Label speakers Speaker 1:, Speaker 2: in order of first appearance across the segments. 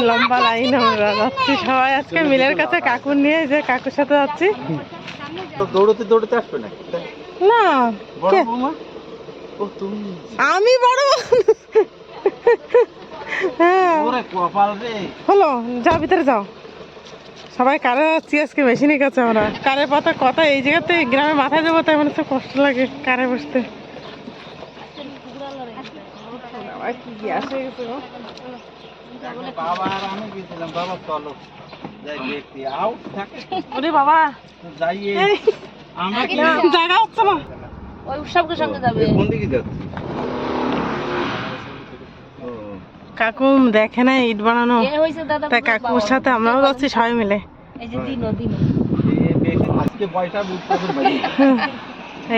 Speaker 1: লম্বা লাইন আমরা যাচ্ছি সবাই আজকে মিলের কাছে কাকুর নিয়ে, যে কাকুর সাথে যাচ্ছি।
Speaker 2: দৌড়তে দৌড়তে আসবে না
Speaker 1: না আমি বড় হ্যাঁ হলো, যাও ভিতরে যাও। সবাই কারে যাচ্ছি আজকে মেশিনের কাছে। আমরা কারে পাতা কথা এই জায়গাতে গ্রামে মাথায় দেবো, তাই মানে তো কষ্ট লাগে কারে বসতে। বাবা জায়গা হচ্ছে না,
Speaker 3: ওই উৎসবের সঙ্গে যাবে।
Speaker 2: কোন দিকে যাচ্ছে?
Speaker 1: কাকু দেখে না ইট বানানো, তাই কাকুর সাথে আমরাও যাচ্ছি সবাই মিলে।
Speaker 3: এই যে দিনো দিনো
Speaker 2: আজকে পয়সা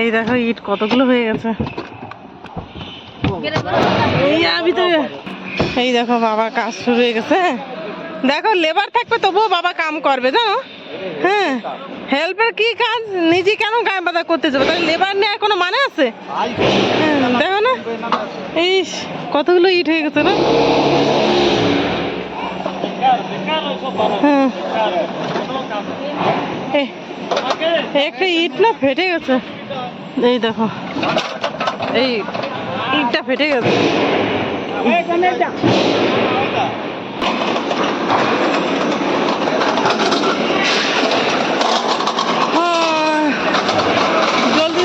Speaker 1: এই দেখো ইট কতগুলো হয়ে গেছে ভিতরে। এই দেখো বাবা কাজ শুরু হয়ে গেছে। দেখো লেবার থাকবে তবুও বাবা কাম করবে জানো। হ্যাঁ হেল্পের কি কাজ, নিজে কেন গায়ে বাধা করতে যাবে? তাহলে লেবার নেওয়ার কোনো মানে আছে? দেখো না ইস কতগুলো ইট হয়ে গেছে না। একটা ইট না ফেটে গেছে, এই দেখো এই ইটটা ফেটে গেছে। জলদি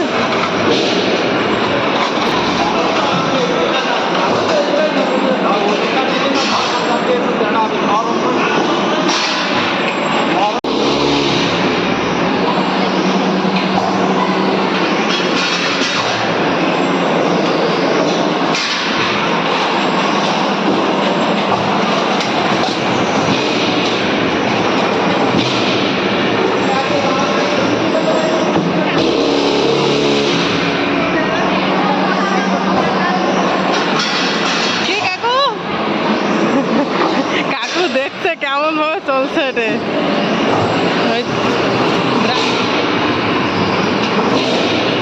Speaker 1: কেমন ভাবে চলছে এটা।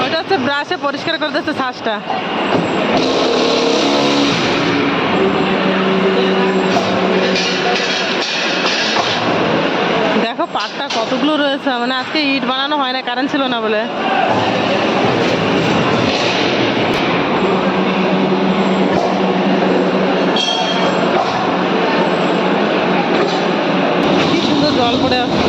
Speaker 1: ওইটা হচ্ছে ব্রাশে পরিষ্কার করে দিচ্ছে শ্বাসটা। দেখো পাটটা কতগুলো রয়েছে, মানে আজকে ইট বানানো হয় না, কারেন্ট ছিল না বলে। কি সুন্দর জল পড়ে আছে।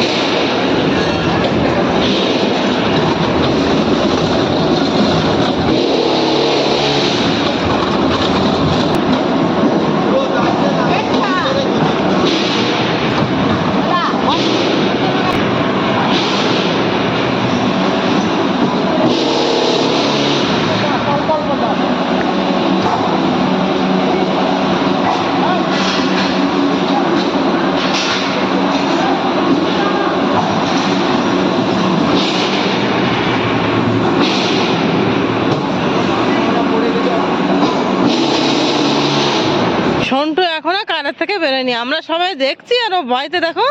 Speaker 1: সন্টু এখনো কানের থেকে বেরোয়নি, আমরা সবাই দেখছি আর ও ভয়তে দেখো।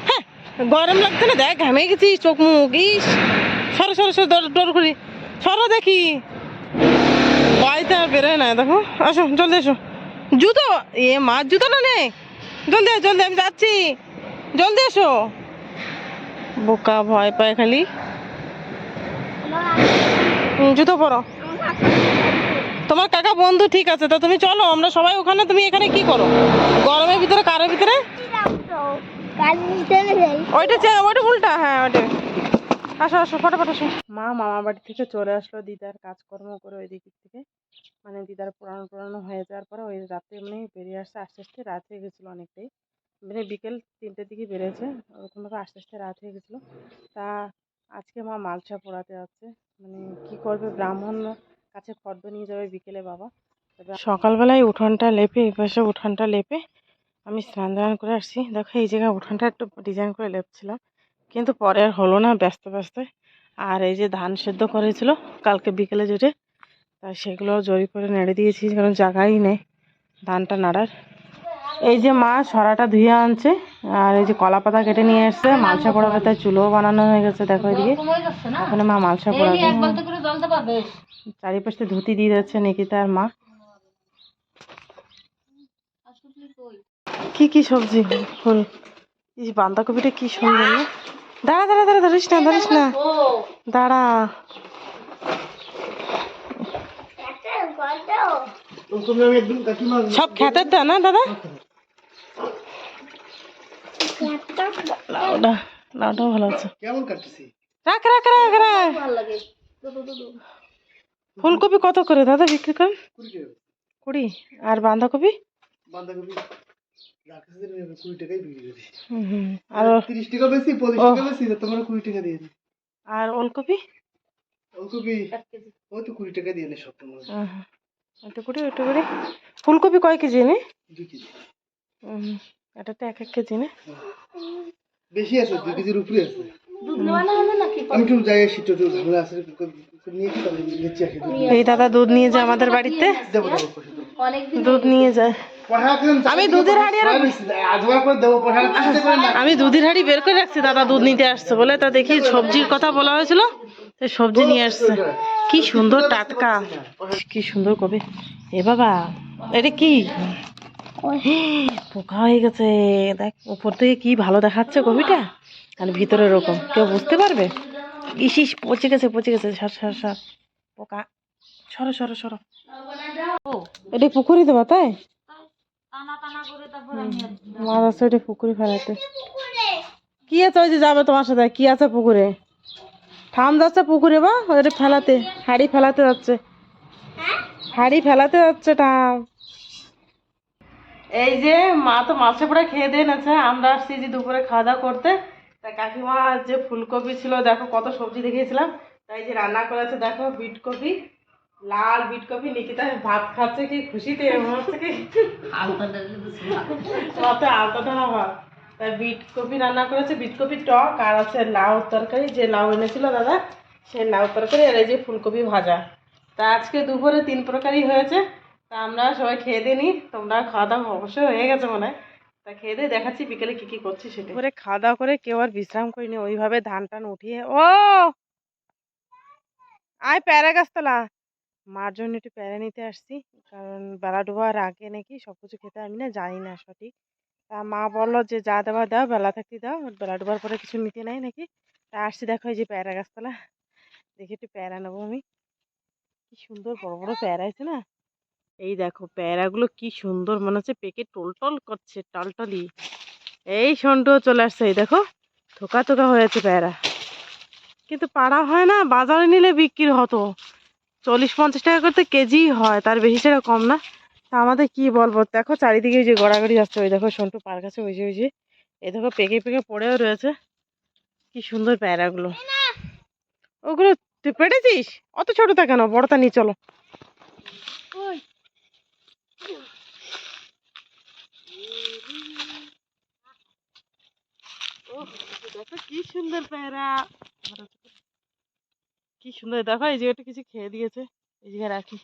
Speaker 1: হ্যাঁ গরম লাগছে না, দেখ ঘামে গেছি চোখ মুখ। ইস সরো সরো সরো ডর করি, সরো দেখি। ভয়তে আর বেরোয় না, দেখো। আসো জলদি এসো। জুতো এ মার জুতো না নেই, জলদি জলদি আমি যাচ্ছি, জলদি এসো। বোকা ভয় পায় খালি। জুতো পরো। তোমার কাকা বন্ধু ঠিক আছে, তো তুমি চলো আমরা সবাই ওখানে, তুমি এখানে কি করো গরমের ভিতরে? কারের ভিতরে ওইটা ওইটা উল্টা। হ্যাঁ ওইটা। আসো আসো ফটাফট আসো। মা মামা বাড়ি থেকে চলে আসলো দিদার কাজকর্ম করে ওই দিক থেকে, মানে দিদার পুরানো হয়ে যাওয়ার পরে ওই রাতে মানে বেরিয়ে আসছে। আস্তে আস্তে রাত হয়ে গেছিলো অনেকটাই, মানে বিকেল 3টের দিকে বেরিয়েছে, ওরকমভাবে আস্তে আস্তে রাত হয়ে গেছিলো। তা আজকে মা মালসা পোড়াতে যাচ্ছে, মানে কি করবে, ব্রাহ্মণ কাছে ফর্দ নিয়ে যাবে বিকেলে বাবা। সকালবেলায় উঠোনটা লেপে, এই পাশে উঠোনটা লেপে আমি স্নান দান করে আসছি। দেখো এই জায়গায় উঠোনটা একটু ডিজাইন করে লেপছিলাম, কিন্তু পরে আর হলো না ব্যস্ত ব্যস্ত। আর এই যে ধান সেদ্ধ করেছিল কালকে বিকেলে যেটে, তা সেগুলো জড়ি করে নেড়ে দিয়েছি, কারণ জায়গাই নেই ধানটা নাড়ার। এই যে মা সরাটা ধুয়ে আনছে, আর এই যে কলা পাতা কেটে নিয়ে এসছে। মালসা পোড়াবে, তাই চুলোও বানানো হয়ে গেছে দেখো এদিকে। ওখানে মা মালসা পোড়াবে। চারিপাশে ধুতি দিয়ে যাচ্ছে নিকিতা আর মা। কি কি সবজি ফুল, এই বাঁধাকপিটা কি সুন্দর না। দাঁড়া দাঁড়া দাঁড়া, ধরিস না ধরিস না, দাঁড়া। সব খেতের তো না দাদা? লাউটা, লাউটাও ভালো আছে।
Speaker 2: কেমন কাটতেছি?
Speaker 1: রাখ রাখ রাখ রাখ।
Speaker 3: ভালো লাগে।
Speaker 1: ফুলকপি কত করে দাদা বিক্রি করেন? 20। আর বাঁধাকপি?
Speaker 2: বাঁধাকপি রাখছে 20 টাকায় বিক্রি করি।
Speaker 1: হুম। আর
Speaker 2: 30 টাকা বেশি, 25 টাকা বেশি, তোমার 20 টাকা দিয়ে দিই।
Speaker 1: আর ওলকপি?
Speaker 2: ওলকপি ওই তো 20 টাকা দিয়ে নে সব তোমার।
Speaker 1: ওইটা করে ওইটা করে। ফুলকপি কয় কেজি নে?
Speaker 2: 2 কেজি।
Speaker 1: এটা তো 1 কেজি না?
Speaker 2: বেশি আছে, 2 কেজির উপরে আছে।
Speaker 3: দুধ নেওয়ানো হলো নাকি?
Speaker 2: আমি একটু যাই আসি, একটু ঝামেলা আছে, নিয়ে কি তাহলে নিচে আসি।
Speaker 1: এই দাদা দুধ নিয়ে যায় আমাদের বাড়িতে,
Speaker 2: দেবো দেবো
Speaker 3: অনেকদিন
Speaker 1: দুধ নিয়ে যায়। আমি দুধের হাঁড়ি আর
Speaker 2: আজবার করে দেবো পয়সা চিন্তা করে না।
Speaker 1: আমি দুধের হাঁড়ি বের করে রাখছি, দাদা দুধ নিতে আসছে বলে। তা দেখি সবজির কথা বলা হয়েছিল, সেই সবজি নিয়ে আসছে। কি সুন্দর টাটকা, কি সুন্দর কবি। এ বাবা, এটা কি পোকা হয়ে গেছে? দেখ উপর থেকে কি ভালো দেখাচ্ছে কবিটা, আর ভিতরে এরকম। কেউ বুঝতে পারবে? ইস পচে গেছে পচে গেছে। সর সর সর, পোকা সরো সরো সরো। এটা পুকুরি দেবা তাই? মাছ আছে ওটা পুকুরে ফেলাতে। কি আছে ওই যে যাবে তোমার সাথে? কি আছে পুকুরে? ঠাম যাচ্ছে পুকুরে বা ওটা ফেলাতে, হাড়ি ফেলাতে যাচ্ছে, হাড়ি ফেলাতে যাচ্ছে ঠাম। এই যে মা তো মাছে পড়ে খেয়ে দিয়ে নেছে, আমরা আসছি যে দুপুরে খাওয়া দাওয়া করতে। তা কাকিমা যে ফুলকপি ছিল দেখো, কত সবজি দেখিয়েছিলাম, তাই যে রান্না করেছে দেখো বিট কপি, লাল বিট কপি। নিকিতা ভাত খাচ্ছে কি খুশিতে, মনে হচ্ছে কি রাতে আলতা ঢালা ভাত। তাই বিট কপি রান্না করেছে, বিট কপির টক, আর আছে লাউ তরকারি, যে লাউ এনেছিল দাদা সেই লাউ তরকারি, আর এই যে ফুলকপি ভাজা। তা আজকে দুপুরে 3 প্রকারই হয়েছে। তা আমরা সবাই খেয়ে দিয়ে নিই, তোমরা খাওয়া দাওয়া অবশ্যই হয়ে গেছে মনে হয়। তা খেয়ে দিয়ে দেখাচ্ছি বিকেলে কি কি করছি সেটা। করে খাওয়া দাওয়া করে কেউ আর বিশ্রাম করিনি, ওইভাবে ধান টান উঠিয়ে। ও আয় প্যারা গাছতলা, মার জন্য একটু প্যারা নিতে আসছি, কারণ বেলা ডোবার আগে নাকি সবকিছু খেতে, আমি না জানি না সঠিক। তা মা বললো যে যা দেওয়া দাও, বেলা থাকতে দাও, বেলা ডোবার পরে কিছু নিতে নাই নাকি। তা আসছি দেখো এই যে প্যারা গাছতলা, দেখি একটু প্যারা নেবো আমি। কি সুন্দর বড় বড় প্যারা আছে না। এই দেখো প্যারাগুলো কি সুন্দর, মনে হচ্ছে পেকে টলটল করছে, টলটলি। এই সন্টুও চলে আসছে, এই দেখো থোকা থোকা হয়েছে প্যারা, কিন্তু পাড়া হয় না। বাজারে নিলে বিক্রি হতো 40-50 টাকা করতে কেজি হয়, তার বেশি সেটা কম না। তা আমাদের কি বলবো, দেখো চারিদিকে ওই যে গড়াগড়ি যাচ্ছে, ওই দেখো সন্টু পার কাছে, ওই যে ওই যে এই দেখো পেকে পেকে পড়েও রয়েছে। কি সুন্দর প্যারাগুলো। ওগুলো তুই পেড়েছিস? অত ছোটটা কেন, বড়টা নিয়ে চলো। দেখো কি সুন্দর প্যারা, কি সুন্দর। দেখো এই জায়গাটা কিছু খেয়ে দিয়েছে, এই জায়গায় রাখি।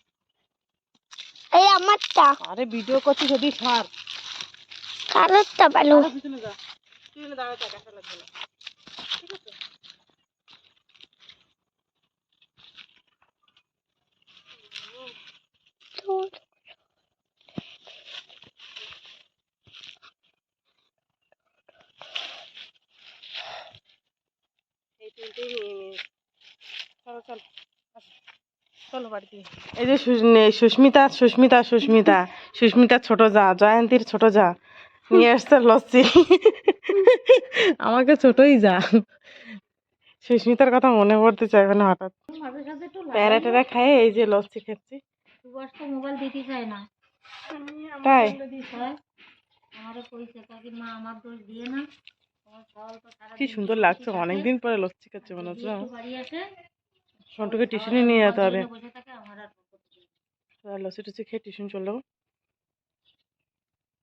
Speaker 3: এই আমারটা,
Speaker 1: আরে ভিডিও করছি যদি ছাড়।
Speaker 3: কালোটা ভালো।
Speaker 1: আরো পিছনে যা, পিছনে দাঁড়া থাক, দেখা লাগবে না, ঠিক আছে? এই তিনটেই নিয়ে নিয়ে চলো চলো, আসো, চলো বাড়িতে। এই যে সুস্মিতা সুস্মিতা সুস্মিতা সুস্মিতা ছোট যা, জয়ন্তীর ছোট যা নিয়ে আসছে লস্যি। আমাকে ছোটই যা, সুস্মিতার কথা মনে পড়তে চাইবে না হঠাৎ। প্যারা ট্যারা খায়, এই যে লস্যি খাচ্ছি।
Speaker 3: মোবাইল দিতে চায় না
Speaker 1: তাই
Speaker 3: আমারও কইছে, কাকি মা আমার দোষ দিয়ে না, তোমার ফল তো সারা
Speaker 1: কি সুন্দর লাগছে, অনেকদিন পরে লস্যি খাচ্ছে মনে হচ্ছে।
Speaker 3: বাড়ি আসে
Speaker 1: সন্টুকে টিউশনে নিয়ে যেতে হবে,
Speaker 3: বসে থাকে আমার আর
Speaker 1: লস্যি টুসি খেয়ে টিউশন চলে যাবো।